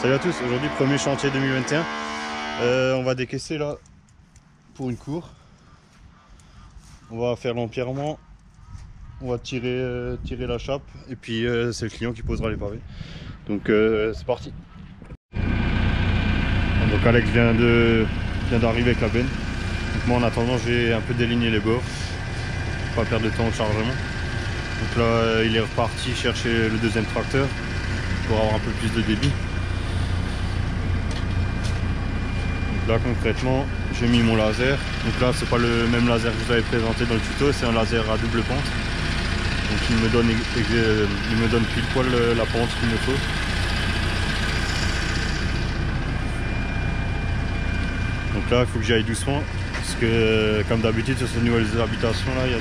Salut à tous, aujourd'hui premier chantier 2021. On va décaisser là pour une cour. On va faire l'empierrement, on va tirer la chape et puis c'est le client qui posera les pavés. Donc c'est parti. Donc Alex vient d'arriver avec la benne. Donc moi en attendant j'ai un peu déligné les bords, pour pas perdre de temps au chargement. Donc là il est reparti chercher le deuxième tracteur pour avoir un peu plus de débit. Là concrètement j'ai mis mon laser, donc là c'est pas le même laser que je vous avais présenté dans le tuto, c'est un laser à double pente, donc il me donne pile poil la pente qu'il me faut. Donc là il faut que j'y aille doucement, parce que comme d'habitude sur ces nouvelles habitations là il y a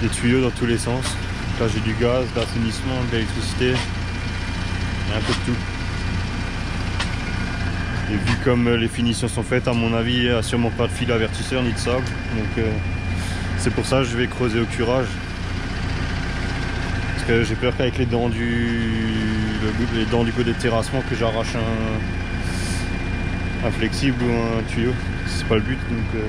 des tuyaux dans tous les sens. Donc là j'ai du gaz, de l'assainissement, de l'électricité, il y a un peu de tout. Et vu comme les finitions sont faites, à mon avis, il n'y a sûrement pas de fil avertisseur ni de sable. Donc c'est pour ça que je vais creuser au curage. Parce que j'ai peur qu'avec les dents du côté de terrassement, que j'arrache un flexible ou un tuyau. C'est pas le but. Donc,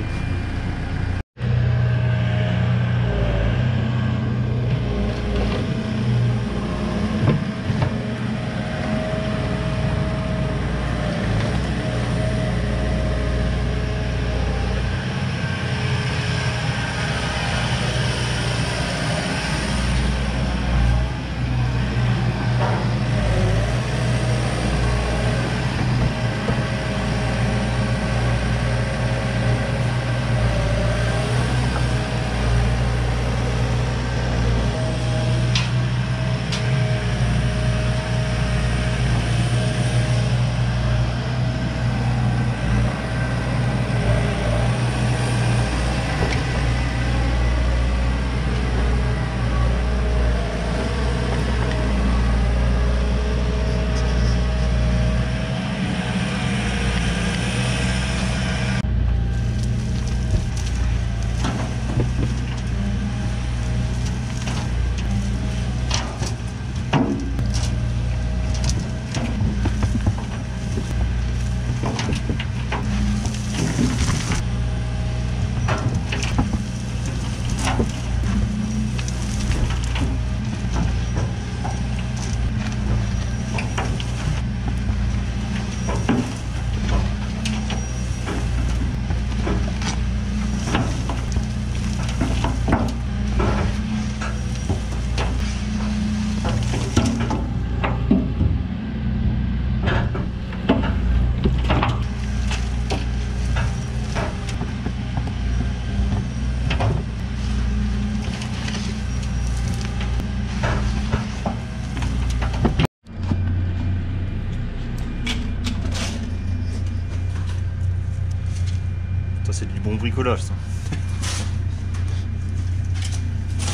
ça c'est du bon bricolage ça.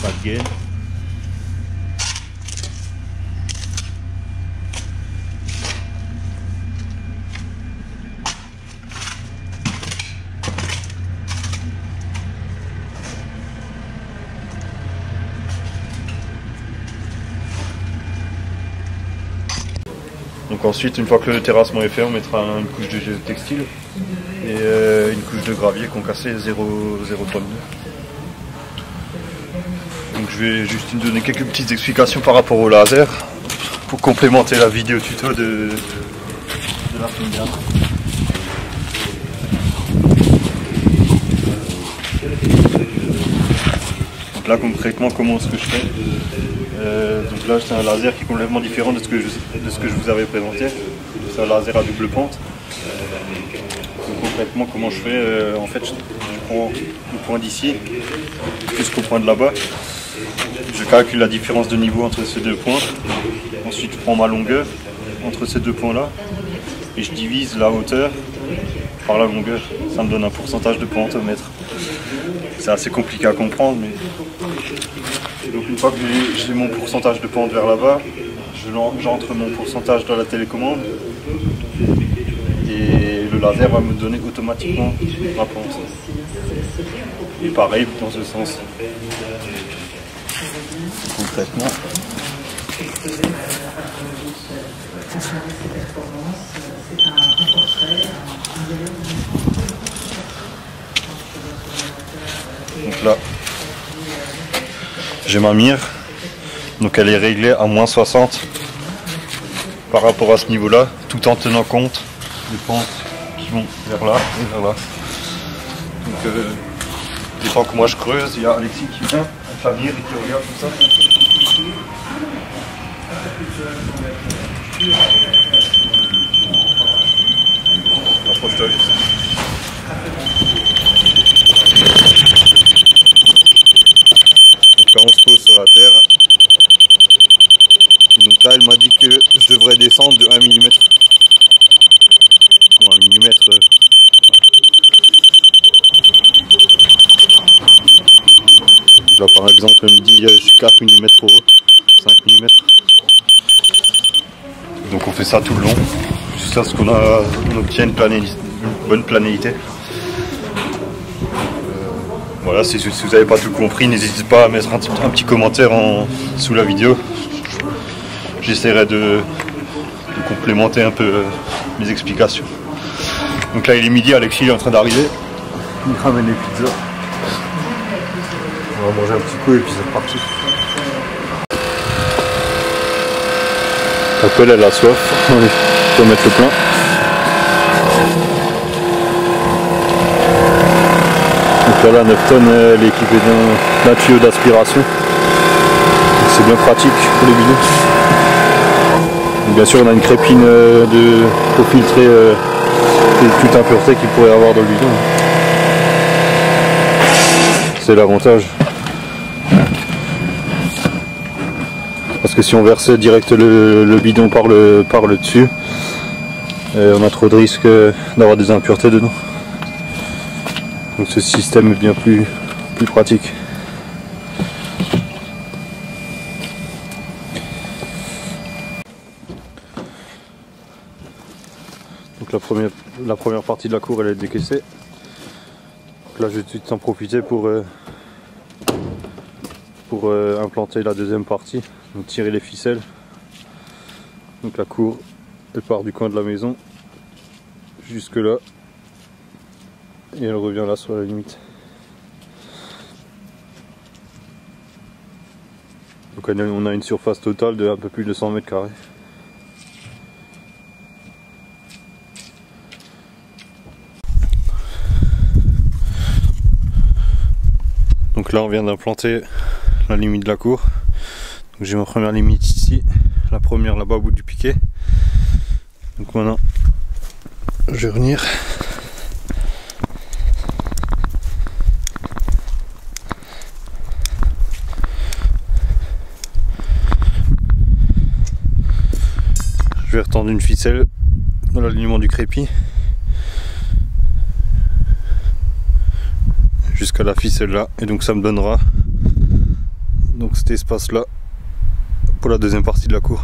Pas de gaine. Donc ensuite, une fois que le terrassement est fait, on mettra une couche de géotextile et une couche de gravier concassé 0,32. Donc je vais juste donner quelques petites explications par rapport au laser pour complémenter la vidéo tuto de la semaine dernière. Donc là concrètement comment est-ce que je fais? Donc là c'est un laser qui est complètement différent de ce que je vous avais présenté. C'est un laser à double pente. Donc concrètement comment je fais? En fait je prends le point d'ici jusqu'au point de là-bas. Je calcule la différence de niveau entre ces deux points. Ensuite je prends ma longueur entre ces deux points là et je divise la hauteur par la longueur. Ça me donne un pourcentage de pente au mètre. C'est assez compliqué à comprendre, mais donc une fois que j'ai mon pourcentage de pente vers là-bas, j'entre mon pourcentage dans la télécommande et le laser va me donner automatiquement ma pente. Et pareil dans ce sens. Concrètement, Donc là, j'ai ma mire, donc elle est réglée à moins 60 par rapport à ce niveau-là, tout en tenant compte des pentes qui vont vers là et vers là. Donc, des temps que moi je creuse, il y a Alexis qui vient avec la mire et qui regarde tout ça. Approche-toi juste. Donc là on se pose sur la terre. Et donc là elle m'a dit que je devrais descendre de 1 mm. Bon 1 mm. Là par exemple elle me dit 4 mm haut, 5 mm. Donc on fait ça tout le long, jusqu'à ce qu'on obtient une bonne planéité. Voilà, si vous n'avez pas tout compris, n'hésitez pas à mettre un petit commentaire sous la vidéo. J'essaierai de complémenter un peu mes explications. Donc là il est midi, Alexis il est en train d'arriver. Il ramène les pizzas. On va manger un petit coup et puis c'est parti. Appel, elle a soif. Allez, on va mettre le plein. Donc là, la 9 tonnes, elle est équipée d'un tuyau d'aspiration. C'est bien pratique pour les bidons. Donc, bien sûr, on a une crépine pour filtrer toute impureté qu'il pourrait y avoir dans le bidon. C'est l'avantage. Parce que si on versait direct le bidon par le dessus, on a trop de risques d'avoir des impuretés dedans. Donc ce système est bien plus pratique. Donc la première partie de la cour elle est décaissée. Donc là je vais tout de suite en profiter pour implanter la deuxième partie. Donc tirer les ficelles. Donc la cour elle part du coin de la maison jusque là et elle revient là sur la limite. Donc on a une surface totale de un peu plus de 100 mètres carrés. Donc là on vient d'implanter la limite de la cour. Donc j'ai ma première limite ici, la première là-bas au bout du piquet. Donc maintenant je vais venir retendre une ficelle dans l'alignement du crépi jusqu'à la ficelle là, et donc ça me donnera donc cet espace là pour la deuxième partie de la cour.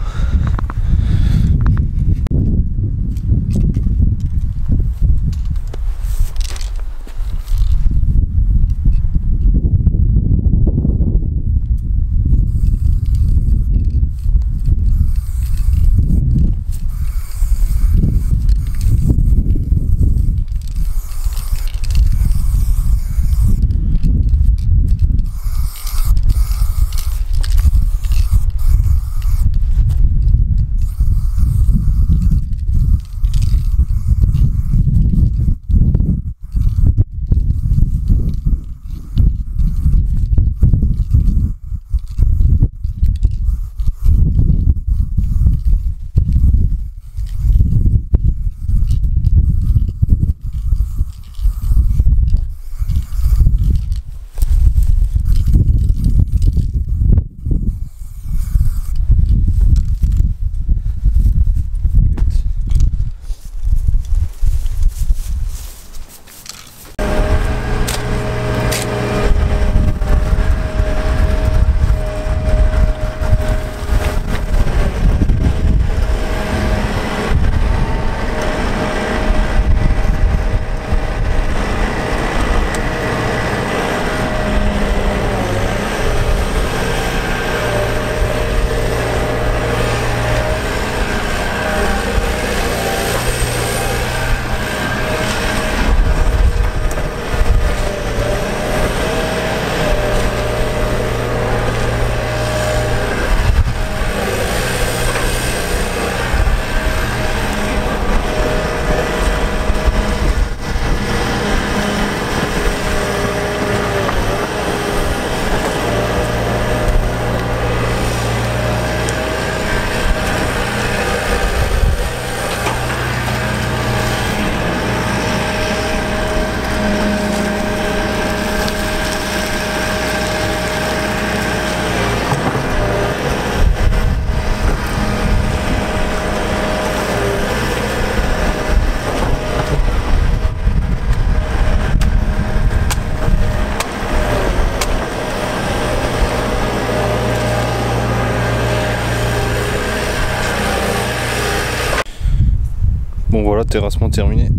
Bon voilà, terrassement terminé.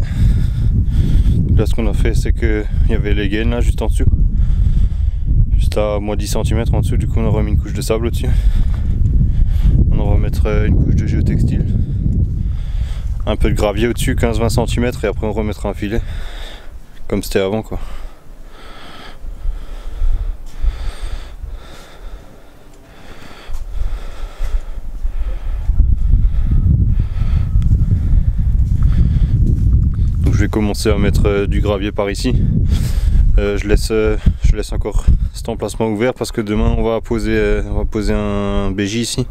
Là ce qu'on a fait c'est que il y avait les gaines là juste en dessous. Juste à moins 10 cm en dessous, du coup on a remis une couche de sable au-dessus. On en va mettre une couche de géotextile. Un peu de gravier au-dessus, 15-20 cm, et après on remettra un filet. Comme c'était avant quoi. Donc je vais commencer à mettre du gravier par ici. Je laisse encore cet emplacement ouvert parce que demain on va poser un BJ ici,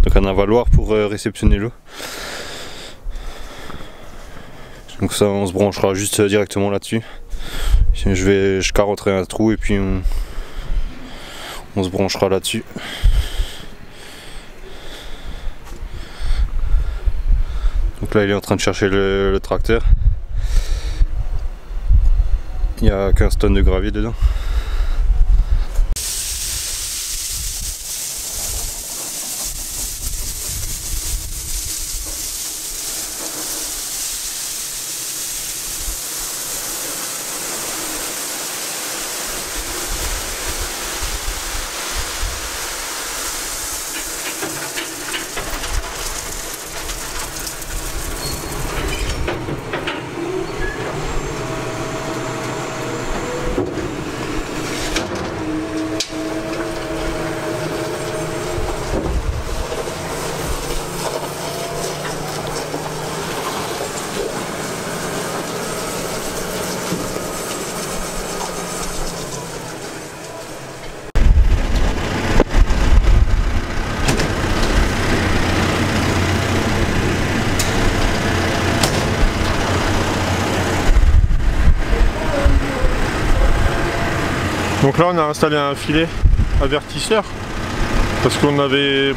donc un avaloir pour réceptionner l'eau. Donc ça on se branchera juste directement là-dessus. Je carotterai un trou et puis on se branchera là-dessus. Donc là il est en train de chercher le tracteur. Il y a 15 tonnes de gravier dedans. Donc là on a installé un filet avertisseur parce qu'on avait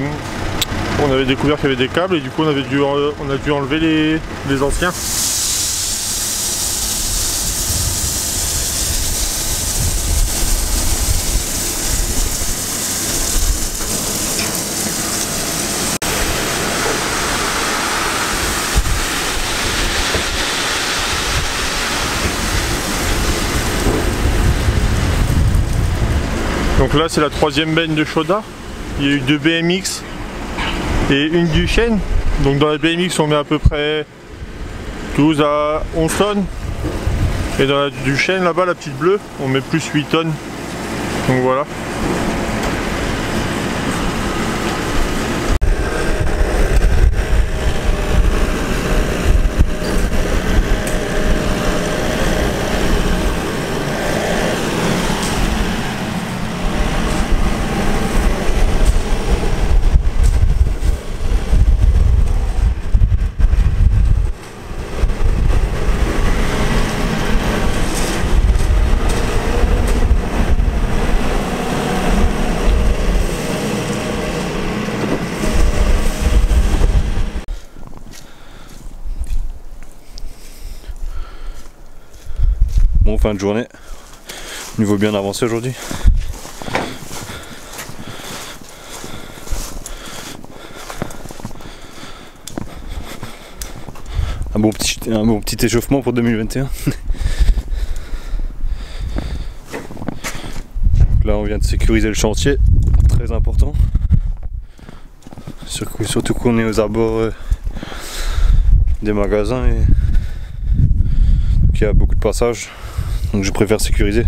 découvert qu'il y avait des câbles et du coup on a dû enlever les anciens. Donc là c'est la troisième benne de Chauda. Il y a eu 2 BMX et une du chêne. Donc dans la BMX on met à peu près 12 à 11 tonnes. Et dans la du chêne là-bas, la petite bleue, on met plus 8 tonnes. Donc voilà. Bon, fin de journée, niveau bien avancé aujourd'hui. Un bon petit échauffement pour 2021. Là on vient de sécuriser le chantier, très important. Surtout qu'on est aux abords des magasins et qu'il y a beaucoup de passages. Donc je préfère sécuriser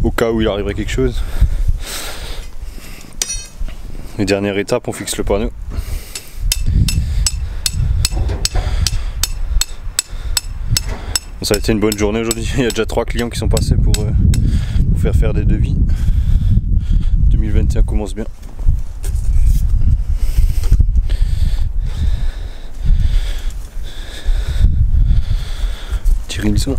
au cas où il arriverait quelque chose. Et dernière étape, on fixe le panneau. Bon, ça a été une bonne journée aujourd'hui. Il y a déjà 3 clients qui sont passés pour faire des devis. 2021 commence bien. Tirer le son.